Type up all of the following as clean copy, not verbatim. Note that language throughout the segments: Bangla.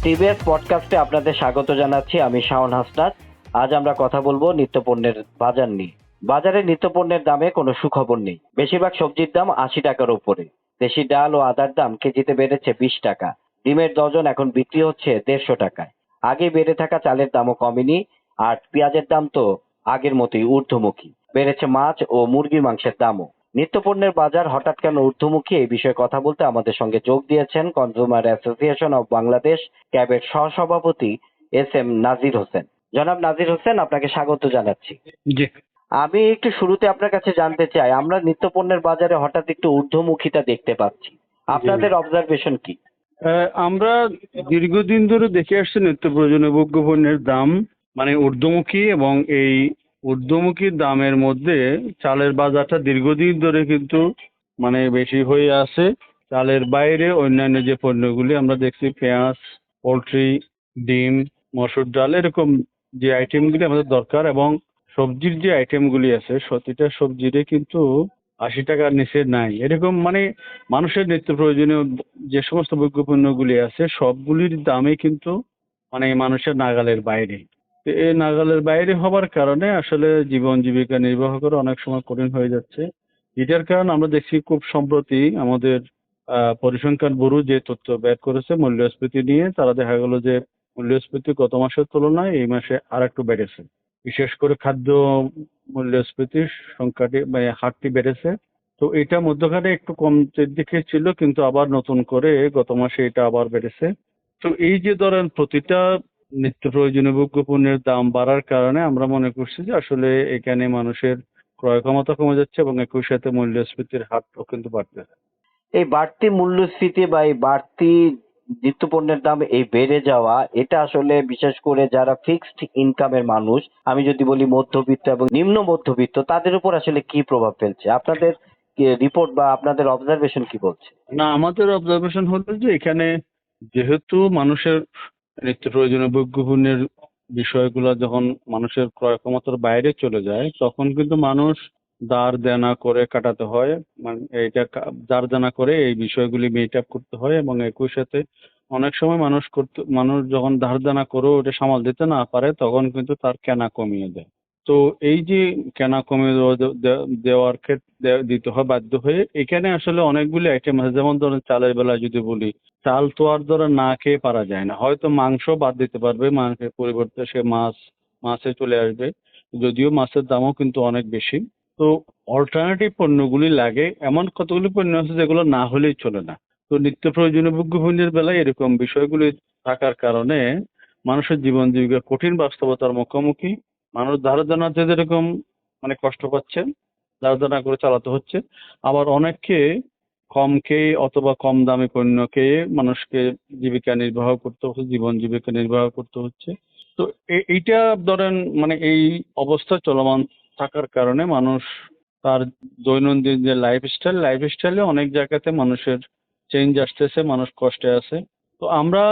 টিভিএস পডকাস্টে আপনাদের স্বাগত জানাচ্ছি। আমি শাওন হাসনাত। আজ আমরা কথা বলবো নিত্যপণ্যের বাজার নিয়ে। বাজারে নিত্যপণ্যের দামে কোনো সুখবর নেই। বেশিরভাগ সবজির দাম ৮০ টাকার উপরে। দেশি ডাল ও আদার দাম কেজিতে বেড়েছে ২০ টাকা। ডিমের ডজন এখন বিক্রি হচ্ছে ১৫০ টাকায়। আগে বেড়ে থাকা চালের দামও কমেনি। আর পেঁয়াজের দাম তো আগের মতোই ঊর্ধ্বমুখী। বেড়েছে মাছ ও মুরগির মাংসের দামও। নিত্যপণ্যের বাজার হঠাৎ কেন ঊর্ধ্বমুখী, এই বিষয়ে কথা বলতে আমাদের সঙ্গে যোগ দিয়েছেন কনজিউমার অ্যাসোসিয়েশন অব বাংলাদেশ ক্যাবের সহসভাপতি এস.এম. নাজির হোসেন। জনাব নাজির হোসেন, আপনাকে স্বাগত জানাচ্ছি। জি। আমি একটু শুরুতে আপনার কাছে জানতে চাই, আমরা নিত্যপণ্যের বাজারে হঠাৎ একটু ঊর্ধ্বমুখিতা দেখতে পাচ্ছি। আপনাদের অবজারভেশন কি? আমরা দীর্ঘদিন ধরে দেখে আসছি নিত্য প্রয়োজনীয় ভোগ্য পণ্যের দাম ঊর্ধ্বমুখী, এবং এই ঊর্ধ্বমুখী দামের মধ্যে চালের বাজারটা দীর্ঘদিন ধরে কিন্তু বেশি হয়ে আছে। চালের বাইরে অন্যান্য যে পণ্যগুলি আমরা দেখছি, পেঁয়াজ, পোলট্রি, ডিম, মসুর ডাল, এরকম যে আইটেমগুলি আমাদের দরকার, এবং সবজির যে আইটেমগুলি আছে প্রতিটা সবজিরই কিন্তু ৮০ টাকার নিচে নাই। এরকম মানুষের নিত্য প্রয়োজনীয় যে সমস্ত ভোগ্য পণ্যগুলি আছে সবগুলির দামই কিন্তু মানুষের নাগালের বাইরে। তো এই নাগালের বাইরে হবার কারণে আসলে জীবন জীবিকা নির্বাহ করা অনেক সময় কঠিন হয়ে যাচ্ছে। এটার কারণ আমরা দেখছি খুব সম্প্রতি আমাদের পরিসংখ্যান ব্যুরো যে তথ্য বের করেছে মূল্যস্ফীতি নিয়ে, তারা দেখা গেল যে মূল্যস্ফীতি গত মাসের তুলনায় এই মাসে আর একটু বেড়েছে। বিশেষ করে খাদ্য মূল্যস্ফীতির সংখ্যাটি হারটি বেড়েছে। তো এটা মধ্যখানে একটু কমতে দিকে ছিল, কিন্তু আবার নতুন করে গত মাসে এটা আবার বেড়েছে। তো এই যে ধরেন প্রতিটা নিত্য প্রয়োজনীয় ভোগ্য পণ্যের দাম বাড়ার কারণে আমরা মনে করছি যে আসলে এখানে মানুষের ক্রয় ক্ষমতা কমে যাচ্ছে, এবং একই সাথে মূল্যস্ফীতির হারটাও কিন্তু বাড়তেছে। এই বাড়তি মূল্যস্ফীতি বা এই বাড়তি নিত্যপণ্যের দাম এই বেড়ে যাওয়া, এটা আসলে বিশেষ করে যারা ফিক্সড ইনকামের মানুষ, আমি যদি বলি মধ্যবিত্ত এবং নিম্ন মধ্যবিত্ত, তাদের উপর আসলে কি প্রভাব ফেলছে? আপনাদের রিপোর্ট বা আপনাদের অবজারভেশন কি বলছে? না, আমাদের অবজারভেশন হলো যে এখানে যেহেতু মানুষের নিত্য প্রয়োজনীয় ভোগ্য পণ্যের বিষয়গুলো যখন মানুষের ক্রয় ক্ষমতার বাইরে চলে যায়, তখন কিন্তু মানুষ ধার দেনা করে কাটাতে হয়। ধার দেনা করে এই বিষয়গুলি মেট আপ করতে হয়, এবং একই সাথে অনেক সময় মানুষ যখন ধার দেনা করেও ওটা সামাল দিতে না পারে, তখন কিন্তু তার কেনা কমিয়ে দেয়। তো এই যে কেনা কমিয়ে দেওয়ার ক্ষেত্রে দিতে হয় বাধ্য হয়ে, এখানে আসলে অনেকগুলি আইটেম আছে। যেমন ধরেন চালের বেলায় যদি বলি, চাল তো আর ধরেন না খেয়ে পারা যায় না। হয়তো মাংস বাদ দিতে পারবে, মাংসের পরিবর্তে সে মাছে চলে আসবে, যদিও মাছের দামও কিন্তু অনেক বেশি। তো অল্টারনেটিভ পণ্যগুলি লাগে, এমন কতগুলি পণ্য আছে যেগুলো না হলেই চলে না। তো নিত্য প্রয়োজনীয় ভোগ্য পণ্যের বেলায় এরকম বিষয়গুলি থাকার কারণে মানুষের জীবন জীবিকা কঠিন বাস্তবতার মুখোমুখি। মানুষ ধারে দানাতে যেরকম কষ্ট পাচ্ছে, ধারে দানা করে চালাতে হচ্ছে, আবার অনেককে কম খেয়ে অথবা কম দামি পণ্য খেয়ে মানুষকে জীবন জীবিকা নির্বাহ করতে হচ্ছে। তো এইটা ধরেন এই অবস্থা চলমান থাকার কারণে মানুষ তার দৈনন্দিন যে লাইফস্টাইলে অনেক জায়গাতে মানুষের চেঞ্জ আসতেছে, মানুষ কষ্টে আছে। তো আমরা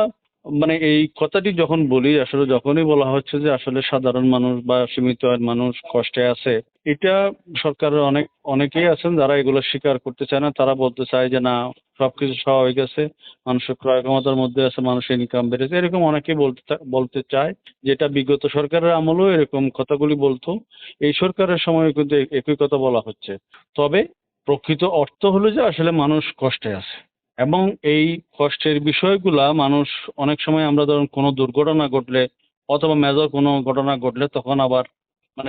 এই কথাটি যখন বলি, আসলে যখনই বলা হচ্ছে যে আসলে সাধারণ মানুষ বা সীমিত আয়ের মানুষ কষ্টে আছে, এটা সরকারের অনেকেই আছেন যারা এগুলো স্বীকার করতে চায় না। তারা বলতে চায় যে না, সবকিছু স্বাভাবিক আছে, মানুষের ক্রয় ক্ষমতার মধ্যে আছে, মানুষের ইনকাম বেড়েছে, এরকম অনেকেই বলতে চায়, যেটা বিগত সরকারের আমলেও এরকম কথাগুলি বলতো। এই সরকারের সময় কিন্তু একই কথা বলা হচ্ছে। তবে প্রকৃত অর্থ হলো যে আসলে মানুষ কষ্টে আছে, এবং এই কষ্টের বিষয়গুলা মানুষ অনেক সময়, আমরা ধরুন কোনো দুর্ঘটনা ঘটলে অথবা মেজর কোনো ঘটনা ঘটলে, তখন আবার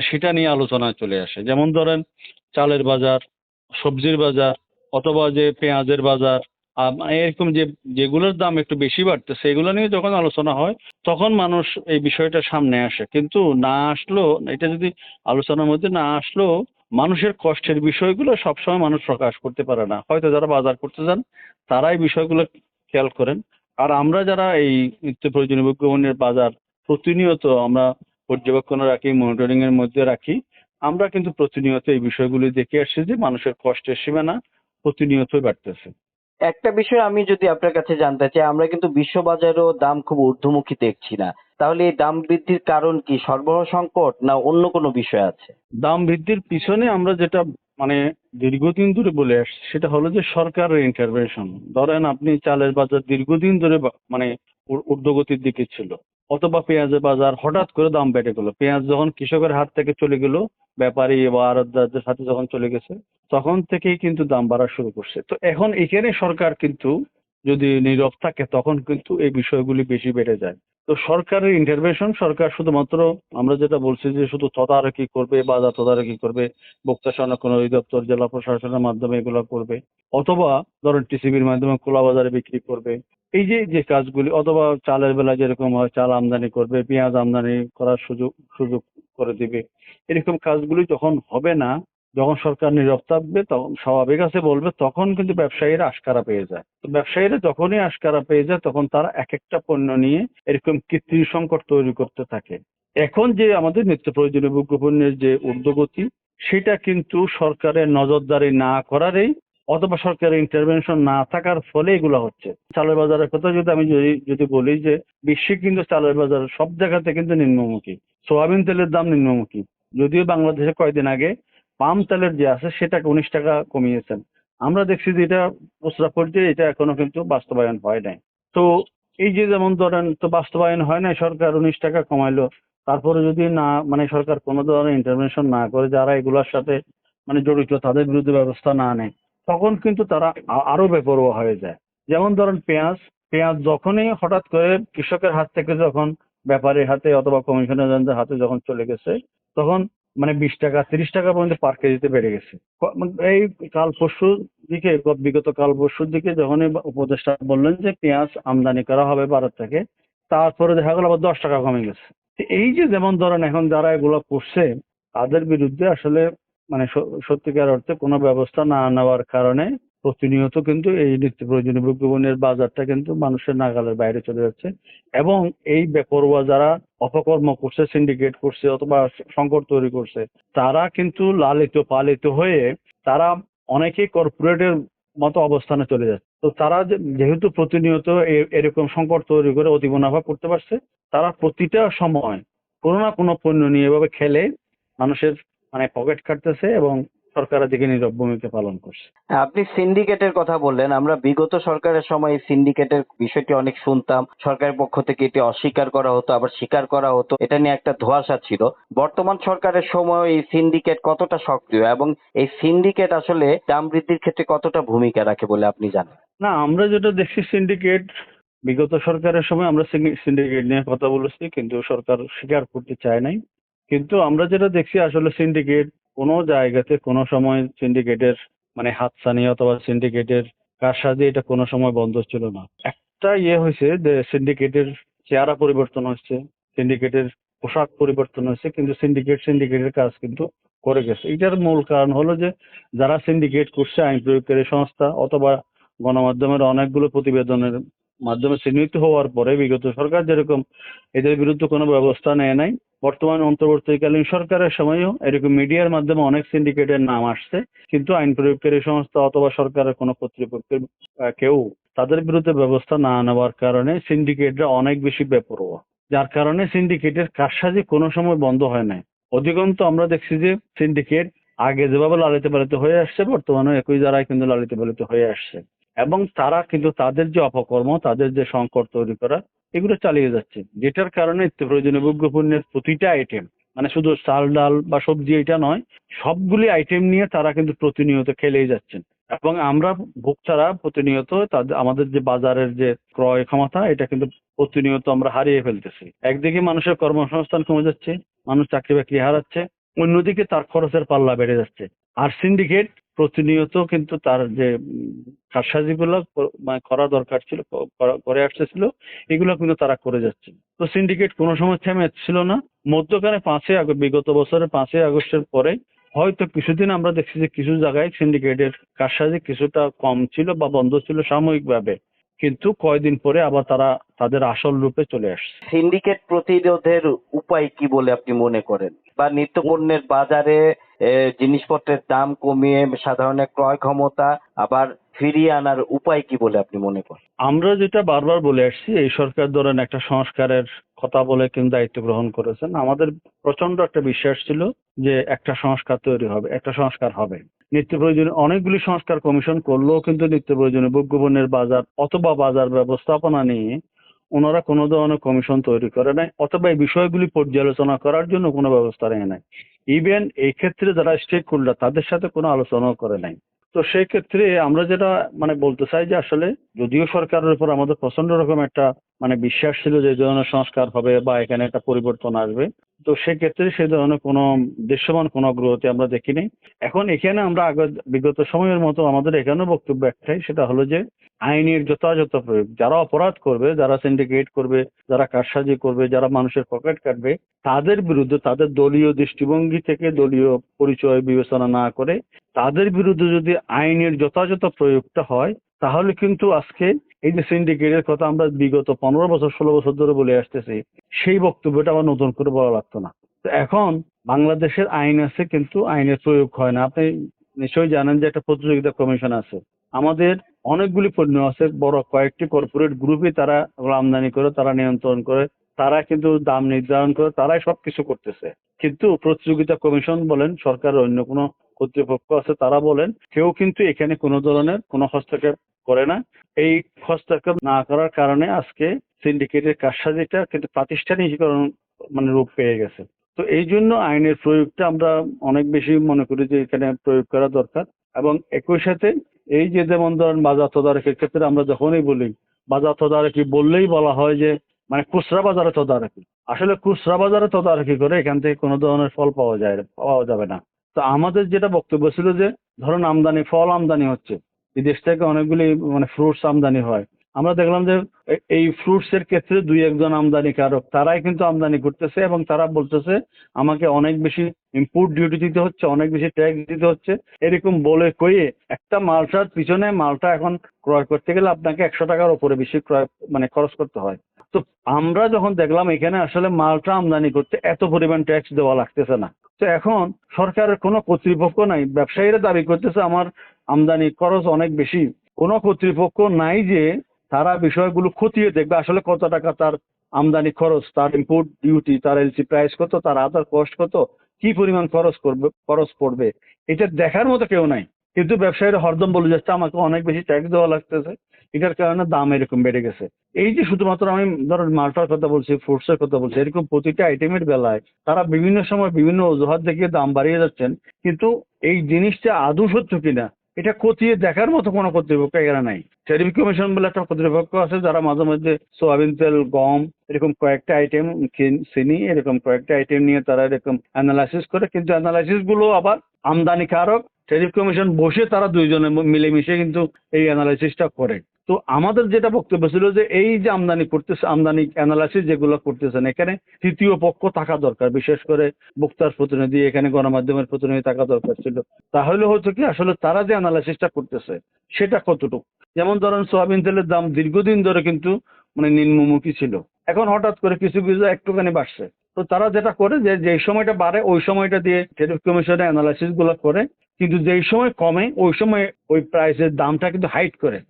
সেটা নিয়ে আলোচনায় চলে আসে। যেমন ধরেন চালের বাজার, সবজির বাজার, অথবা যে পেঁয়াজের বাজার, এরকম যেগুলোর দাম একটু বেশি বাড়তেছে, এগুলো নিয়ে যখন আলোচনা হয় তখন মানুষ এই বিষয়টা সামনে আসে। কিন্তু না আসলেও, এটা যদি আলোচনার মধ্যে না আসলেও, মানুষের কষ্টের বিষয়গুলো সবসময় মানুষ প্রকাশ করতে পারে না। হয়তো যারা বাজার করতে যান তারা এই বিষয়গুলো খেয়াল করেন। আর আমরা যারা এই নিত্য প্রয়োজনীয় ভোগ্য পণ্যের বাজার প্রতিনিয়ত আমরা পর্যবেক্ষণে রাখি, মনিটরিং এর মধ্যে রাখি, আমরা কিন্তু প্রতিনিয়ত এই বিষয়গুলি দেখে আসছি যে মানুষের কষ্টের সীমানা প্রতিনিয়তই বাড়তেছে। একটা বিষয় আমি যদি আপনার কাছে জানতে চাই, আমরা কিন্তু বিশ্ববাজারেও দাম খুব ঊর্ধ্বমুখী দেখছি না। তাহলে এই দাম বৃদ্ধির কারণ কি? সরবরাহ সংকট না অন্য কোনো বিষয় আছে? দাম বৃদ্ধির পিছনে আমরা যেটা দীর্ঘদিন ধরে বলে আসছি সেটা হলো যে সরকারের ইন্টারভেনশন। ধরেন আপনি চালের বাজার দীর্ঘদিন ধরে মানে ঊর্ধ্বগতির দিকে ছিল, অথবা পেঁয়াজের বাজার হঠাৎ করে দাম বেড়ে গেল। পেঁয়াজ যখন কৃষকের হাত থেকে চলে গেল, ব্যাপারী বা আড়তদারদের হাতে যখন চলে গেছে, তখন থেকেই কিন্তু দাম বাড়া শুরু করছে। তো এখন এখানে সরকার কিন্তু যদি নীরব থাকে তখন কিন্তু এই বিষয়গুলি বেশি বেড়ে যায়। তো সরকারের ইন্টারভেনশন, সরকার শুধুমাত্র আমরা যেটা বলছি যে শুধু তদারকি করবে, বাজার তদারকি করবে, ভোক্তা সংরক্ষণ অধিদপ্তর, জেলা প্রশাসনের মাধ্যমে এগুলো করবে, অথবা ধরেন টিসিবির মাধ্যমে খোলা বাজারে বিক্রি করবে। এই যে যে কাজগুলি, অথবা চালের বেলা যেরকম হয় চাল আমদানি করবে, পেঁয়াজ আমদানি করার সুযোগ সুযোগ করে দিবে। এরকম কাজগুলি যখন হবে না, যখন সরকার নীরব থাকবে, তখন স্বাভাবিক আছে বলবে, তখন কিন্তু ব্যবসায়ীরা আশকারা পেয়ে যায়। তো ব্যবসায়ীরা যখনই আশকারা পেয়ে যায় তখন তারা এক একটা পণ্য নিয়ে এরকম কৃত্রিম সংকট তৈরি করতে থাকে। এখন যে আমাদের নিত্য প্রয়োজনীয় ভোগ্যপণ্যের যে ঊর্ধ্বগতি, সেটা কিন্তু সরকারের নজরদারি না করারই, অথবা সরকারের ইন্টারভেনশন না থাকার ফলে এগুলো হচ্ছে। চালের বাজারের কথা যদি আমি যদি বলি যে বিশ্বে কিন্তু চালের বাজার সব জায়গাতে কিন্তু নিম্নমুখী। সোয়াবিন তেলের দাম নিম্নমুখী, যদিও বাংলাদেশে কয়েকদিন আগে পাম তেলের যে আছে সেটাকে 19 টাকা কমিয়েছেন। আমরা দেখছি যে এটা খুচরা পর্যায়ে এটা এখনো কিন্তু বাস্তবায়ন হয় নাই। তো এই যে যেমন ধরেন, তো বাস্তবায়ন হয় নাই, সরকার 19 টাকা কমাইলো, তারপরে যদি না মানে সরকার কোনো ধরনের ইন্টারভেনশন না করে, যারা এগুলোর সাথে মানে জড়িত তাদের বিরুদ্ধে ব্যবস্থা না নেয়, তখন কিন্তু তারা আরো বেপরোয়া হয়ে যায়। যেমন ধরেন পেঁয়াজ, পেঁয়াজ যখনই হঠাৎ করে কৃষকের হাত থেকে যখন ব্যাপারীর হাতে অথবা কমিশনারদের হাতে যখন চলে গেছে, তখন মানে 20 টাকা 30 টাকা পর্যন্ত পার কেজিতে বেড়ে গেছে। এই কাল পরশু দিকে, বিগত কাল পরশুর দিকে যখনই উপদেষ্টা বললেন যে পেঁয়াজ আমদানি করা হবে ভারত থেকে, তারপরে দেখা গেল আবার 10 টাকা কমে গেছে। তো এই যে যেমন ধরেন এখন যারা এগুলো করছে, তাদের বিরুদ্ধে আসলে মানে সত্যিকার অর্থে কোনো ব্যবস্থা না নেওয়ার কারণে প্রতিনিয়ত কিন্তু এই নিত্য প্রয়োজনীয় ভোগ্যপণ্যের বাজারটা কিন্তু মানুষের নাগালের বাইরে চলে যাচ্ছে। এবং এই বেপরোয়া যারা অপকর্ম করছে, সিন্ডিকেট করছে অথবা সংকট তৈরি করছে, তারা কিন্তু লালিত পালিত হয়ে তারা অনেকেই কর্পোরেটের মতো অবস্থানে চলে যাচ্ছে। তো তারা যেহেতু প্রতিনিয়ত এরকম সংকট তৈরি করে অতি মুনাফা করতে পারছে, তারা প্রতিটা সময় কোনো না কোনো পণ্য নিয়ে এভাবে খেলে মানুষের মানে পকেট কাটতেছে এবং সরকারের দিকে নীরব ভূমিকা পালন করছে। আপনি সিন্ডিকেটের কথা বললেন। আমরা বিগত সরকারের সময় এই সিন্ডিকেটের বিষয়টি অনেক শুনতাম। সরকারের পক্ষ থেকে এটি অস্বীকার করা হতো, আবার স্বীকার করা হতো। এটা নিয়ে একটা ধোঁয়াশা ছিল। বর্তমান সরকারের সময় এই সিন্ডিকেট কতটা সক্রিয় এবং এই সিন্ডিকেট আসলে দাম বৃদ্ধির ক্ষেত্রে কতটা ভূমিকা রাখে বলে আপনি জানেন? না, আমরা যেটা দেখছি সিন্ডিকেট, বিগত সরকারের সময় আমরা সিন্ডিকেট নিয়ে কথা বলেছি, কিন্তু সরকার স্বীকার করতে চায় নাই। কিন্তু আমরা যেটা দেখছি আসলে সিন্ডিকেট কোনো জায়গাতে কোনো সময় সিন্ডিকেটের মানে হাতছানি অথবা সিন্ডিকেটের কারসাজি এটা কোনো সময় বন্ধ ছিল না। একটা হয়েছে যে সিন্ডিকেটের চেহারা পরিবর্তন হচ্ছে, সিন্ডিকেটের পোশাক পরিবর্তন হচ্ছে, কিন্তু সিন্ডিকেটের কাজ কিন্তু করে গেছে। এটার মূল কারণ হলো যে যারা সিন্ডিকেট করছে আইন প্রয়োগকারী সংস্থা অথবা গণমাধ্যমের অনেকগুলো প্রতিবেদনের মাধ্যমে চিহ্নিত হওয়ার পরে বিগত সরকার যেরকম এদের বিরুদ্ধে কোনো ব্যবস্থা নেয় নাই, বর্তমান অন্তর্বর্তীকালীন সরকারের সময়ও এরকম মিডিয়ার মাধ্যমে অনেক সিন্ডিকেটের নাম আসছে, কিন্তু আইন প্রয়োগকারী সংস্থা অথবা সরকারের কোনো কর্তৃপক্ষের কেউ তাদের বিরুদ্ধে ব্যবস্থা না নেওয়ার কারণে সিন্ডিকেটরা অনেক বেশি বেপরোয়া, যার কারণে সিন্ডিকেটের কারসাজি কোনো সময় বন্ধ হয় নাই। অধিকন্তু আমরা দেখছি যে সিন্ডিকেট আগে যেভাবে লালিত পালিত হয়ে আসছে, বর্তমানে একই দ্বারাই কিন্তু লালিত পালিত হয়ে আসছে। এবং তারা কিন্তু তাদের যে অপকর্ম, তাদের যে সংকট তৈরি করা, এগুলো চালিয়ে যাচ্ছে, যেটার কারণে নিত্য প্রয়োজনীয় ভোগ্যপণ্যের প্রতিটা আইটেম মানে শুধু চাল ডাল বা সবজি এটা নয়, সবগুলি আইটেম নিয়ে তারা কিন্তু প্রতিনিয়ত খেলেই যাচ্ছেন। এবং আমরা ভোক্তারা প্রতিনিয়ত তাদের আমাদের যে বাজারের যে ক্রয় ক্ষমতা, এটা কিন্তু প্রতিনিয়ত আমরা হারিয়ে ফেলতেছি। একদিকে মানুষের কর্মসংস্থান কমে যাচ্ছে, মানুষ চাকরি বাকরি হারাচ্ছে, অন্যদিকে তার খরচের পাল্লা বেড়ে যাচ্ছে। আর সিন্ডিকেট প্রতিনিয়ত কিন্তু তার যে কারসাজিগুলো মানে করা দরকার ছিল, করে আসতেছিল, এগুলো কিন্তু তারা করে যাচ্ছে। তো সিন্ডিকেট কোনো সময় থেমে ছিল না। মধ্যখানে 5ই আগস্ট, বিগত বছরের 5ই আগস্টের পরে হয়তো কিছুদিন আমরা দেখছি যে কিছু জায়গায় সিন্ডিকেটের কারসাজি কিছুটা কম ছিল বা বন্ধ ছিল সাময়িকভাবে, কিন্তু কয়দিন পরে আবার তারা তাদের আসল রূপে চলে আসছে। সিন্ডিকেট প্রতিরোধের উপায় কি বলে আপনি মনে করেন? বা নিত্যপণ্যের বাজারে জিনিসপত্রের দাম কমিয়ে সাধারণের ক্রয় ক্ষমতা আবার ফিরিয়ে আনার উপায় কি বলে আপনি মনে করেন? আমরা যেটা বারবার বলে আসছি, এই সরকার ধরেন একটা সংস্কারের কথা বলে কিন্তু দায়িত্ব গ্রহণ করেছেন। আমাদের প্রচন্ড একটা বিশ্বাস ছিল যে একটা সংস্কার তৈরি হবে, একটা সংস্কার হবে। নিত্য প্রয়োজনীয় অনেকগুলি সংস্কার কমিশন করলেও কিন্তু নিত্য প্রয়োজনীয় ভোগ্যপণ্যের বাজার অথবা বাজার ব্যবস্থাপনা নিয়ে ওনারা কোনো ধরনের কমিশন তৈরি করে নাই, অথবা এই বিষয়গুলি পর্যালোচনা করার জন্য কোনো ব্যবস্থা নেয় নাই। ইভেন এই ক্ষেত্রে যারা স্টেক হোল্ডার তাদের সাথে কোনো আলোচনাও করে নাই। তো সেই ক্ষেত্রে আমরা যেটা বলতে চাই যে আসলে যদিও সরকারের উপর আমাদের প্রচন্ড রকম একটা বিশ্বাস ছিল যে এই ধরনের সংস্কার হবে বা এখানে একটা পরিবর্তন আসবে, তো সেক্ষেত্রে সেই ধরনের কোনো দৃশ্যমান কোনো অগ্রগতি আমরা দেখিনি। এখন এখানে আমরা বিগত সময়ের মতো আমাদের এখানেও বক্তব্য একটাই, সেটা হলো যে আইনের যথাযথ প্রয়োগ। যারা অপরাধ করবে, যারা সিন্ডিকেট করবে, যারা কারসাজি করবে, যারা মানুষের পকেট কাটবে, তাদের বিরুদ্ধে তাদের দলীয় দৃষ্টিভঙ্গি থেকে দলীয় পরিচয় বিবেচনা না করে তাদের বিরুদ্ধে যদি আইনের যথাযথ প্রয়োগটা হয়, তাহলে কিন্তু আজকে এই যে সিন্ডিকেটের কথা আমরা বিগত 15 বছর 16 বছর ধরে বলে আসতেছি, সেই বক্তব্যটা আবার নতুন করে বলা লাগতো না। তো এখন বাংলাদেশের আইন আছে কিন্তু আইনের প্রয়োগ হয় না। আপনি নিশ্চয়ই জানেন যে একটা প্রতিযোগিতা কমিশন আছে। আমাদের অনেকগুলি পণ্য আছে, বড় কয়েকটি কর্পোরেট গ্রুপই তারা আমদানি করে, তারা নিয়ন্ত্রণ করে, তারা কিন্তু দাম নির্ধারণ করে, তারাই সবকিছু করতেছে। কিন্তু প্রতিযোগিতা কমিশন বলেন, সরকারের অন্য কোনো কর্তৃপক্ষ আছে, তারা বলেন, কেউ কিন্তু এখানে কোনো ধরনের কোনো হস্তক্ষেপ করে না। এই হস্তক্ষেপ না করার কারণে আজকে সিন্ডিকেটের কারসাজিটা কিন্তু প্রাতিষ্ঠানিকীকরণ রূপ পেয়ে গেছে। তো এই জন্য আইনের প্রয়োগটা আমরা অনেক বেশি মনে করি যে এখানে প্রয়োগ করা দরকার। এবং একই সাথে এই যে যেমন ধরেন বাজার তদারকির ক্ষেত্রে আমরা যখনই বলি বাজার তদারকি বললেই বলা হয় যে খুচরা বাজারে তদারকি। আসলে খুচরা বাজারে তদারকি করে এখান থেকে কোনো ধরনের ফল পাওয়া যাবে না। তো আমাদের যেটা বক্তব্য ছিল যে ধরুন ফল আমদানি হচ্ছে, বিদেশ থেকে অনেকগুলি ফ্রুটস আমদানি হয়। আমরা দেখলাম যে এই ফ্রুটস এর ক্ষেত্রে 2-1 জন আমদানিকারক তারাই কিন্তু আমদানি করতেছে এবং তারা বলতেছে আমাকে অনেক বেশি ইম্পোর্ট ডিউটি দিতে হচ্ছে, অনেক বেশি ট্যাক্স দিতে হচ্ছে। এরকম বলে কইয়ে একটা মালটার পিছনে মালটা এখন ক্রয় করতে গেলে আপনাকে 100 টাকার উপরে বেশি খরচ করতে হয়। তো আমরা যখন দেখলাম এখানে আসলে মালটা আমদানি করতে এত পরিমাণ ট্যাক্স দেওয়া লাগতেছে না। তো এখন সরকারের কোনো কর্তৃপক্ষ নাই, ব্যবসায়ীরা দাবি করতেছে আমার আমদানি খরচ অনেক বেশি। কোনো কর্তৃপক্ষ নাই যে তারা বিষয়গুলো খতিয়ে দেখবে আসলে কত টাকা তার আমদানি খরচ, তার ইম্পোর্ট ডিউটি, তার এলসি প্রাইস কত, তার আদার কস্ট কত, কি পরিমাণ খরচ পড়বে, এটা দেখার মতো কেউ নাই। কিন্তু ব্যবসায়ীরা হরদম বলে যাচ্ছে আমাকে অনেক বেশি ট্যাক্স দেওয়া লাগতেছে, এটার কারণে দাম এরকম বেড়ে গেছে। এই যে শুধুমাত্র আমি ধরুন মালটার কথা বলছি, ফ্রুটসের কথা বলছি, এরকম প্রতিটা আইটেমের বেলায় তারা বিভিন্ন সময় বিভিন্ন অজুহাত দেখিয়ে দাম বাড়িয়ে যাচ্ছেন। কিন্তু এই জিনিসটা আদৌ সত্য কিনা এটা খতিয়ে দেখার মতো কোনো কর্তৃপক্ষ এখানে নাই। ট্যারিফ কমিশন বলে একটা কর্তৃপক্ষ আছে যারা মাঝে মধ্যে সোয়াবিন তেল, গম, এরকম কয়েকটা আইটেম, চিনি, এরকম কয়েকটা আইটেম নিয়ে তারা এরকম অ্যানালাইসিস করে। কিন্তু অ্যানালাইসিস গুলো আবার আমদানিকারক, ট্যারিফ কমিশন বসে তারা দুইজনে মিলেমিশে কিন্তু এই অ্যানালাইসিসটা করে। তো আমাদের যেটা বক্তব্য ছিল যে এই যে আমদানি করতেছে, আমদানি অ্যানালাইসিস যেগুলো করতেছেন, এখানে তৃতীয় পক্ষ থাকা দরকার, বিশেষ করে বক্তার প্রতিনিধি, এখানে গণমাধ্যমের প্রতিনিধি থাকা দরকার ছিল। তাহলে হচ্ছে কি আসলে তারা যে অ্যানালাইসিসটা করতেছে সেটা কতটুকু। যেমন ধরেন সোয়াবিন তেলের দাম দীর্ঘদিন ধরে কিন্তু নিম্নমুখী ছিল, এখন হঠাৎ করে কিছু কিছু একটুখানি বাড়ছে। তো তারা যেটা করে যে যেই সময়টা বাড়ে ওই সময়টা দিয়ে ট্যারিফ কমিশনের অ্যানালাইসিস গুলো করে, কিন্তু যেই সময় কমে ওই সময় ওই প্রাইসের দামটা কিন্তু হাইট করে।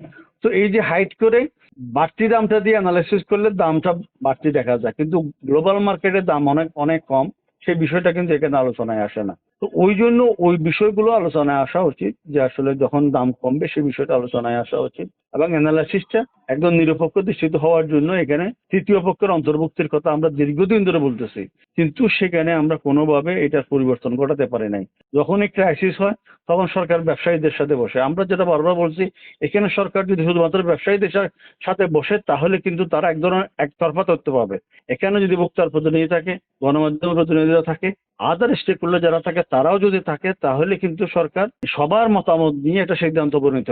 তো এই যে হাইট করে বাড়তি দামটা দিয়ে অ্যানালাইসিস করলে দামটা বাড়তি দেখা যায়, কিন্তু গ্লোবাল মার্কেটের দাম অনেক অনেক কম, সেই বিষয়টা কিন্তু এখানে আলোচনায় আসে না। তো ওই জন্য ওই বিষয়গুলো আলোচনায় আসা উচিত যে আসলে যখন দাম কমবে সেই বিষয়টা আলোচনায় আসা উচিত, এবং অ্যানালাইসিসটা একদম নিরপেক্ষ দৃষ্টিতে হওয়ার জন্য এখানে তৃতীয় পক্ষের অন্তর্ভুক্তির কথা আমরা দীর্ঘদিন ধরে বলতেছি, কিন্তু সেখানে আমরা কোনোভাবে এটার পরিবর্তন ঘটাতে পারি নাই। যখন এই ক্রাইসিস হয় তখন সরকার ব্যবসায়ীদের সাথে বসে। আমরা যেটা বারবার বলছি, এখানে সরকার যদি শুধুমাত্র ব্যবসায়ীদের সাথে বসে তাহলে কিন্তু তারা এক ধরনের একতরফা তথ্য পাবে। এখানে যদি বক্তার প্রতিনিধি থাকে, গণমাধ্যমের প্রতিনিধিরা থাকে, আদার স্টেক হোল্ডার যারা থাকে তারাও যদি থাকে, তাহলে কিন্তু সরকার সবার মতামত নিয়ে একটা সিদ্ধান্ত উপনীত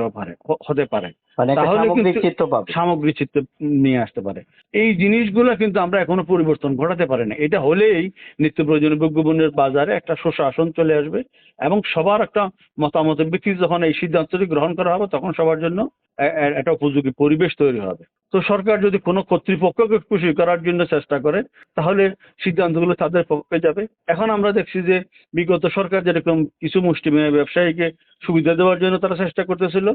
হতে পারে, একটা তাহলে সামগ্রিক কিন্তু চিত্র পাবে। সামগ্রিক চিত্র নিয়ে আসতে পারে। এই জিনিসগুলো কিন্তু আমরা এখনো পরিবর্তন ঘটাতে পারি না। এটা হলেই নিত্য প্রয়োজনীয় ভোগ্যপণ্যের বাজারে একটা সুশাসন চলে আসবে এবং সবার একটা মতামতের ভিত্তিতে যখন এই সিদ্ধান্তটি গ্রহণ করা হবে তখন সবার জন্য একটা উপযোগী পরিবেশ তৈরি হবে। তো সরকার যদি কোনো কর্তৃপক্ষকে খুশি করার জন্য চেষ্টা করে তাহলে সিদ্ধান্তগুলো তাদের পক্ষে যাবে। এখন আমরা দেখছি যে বিগত সরকার যেরকম কিছু মুষ্টিমেয় ব্যবসায়ীকে সুবিধা দেওয়ার জন্য তারা চেষ্টা করতেছিল,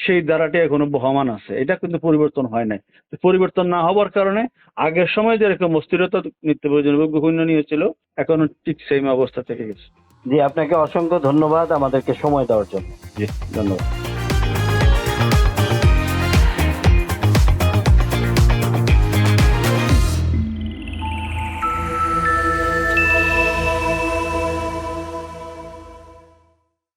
সেই ধারাটি এখনো বহমান আছে, এটা কিন্তু পরিবর্তন হয় নাই। পরিবর্তন না হওয়ার কারণে আগের সময় যেরকম অস্থিরতা নিত্য প্রয়োজনীয় ভোগ্যপণ্য নিয়েছিল এখনো ঠিক সেম অবস্থা থেকে গেছে। জি, আপনাকে অসংখ্য ধন্যবাদ আমাদেরকে সময় দেওয়ার জন্য। জি, ধন্যবাদ।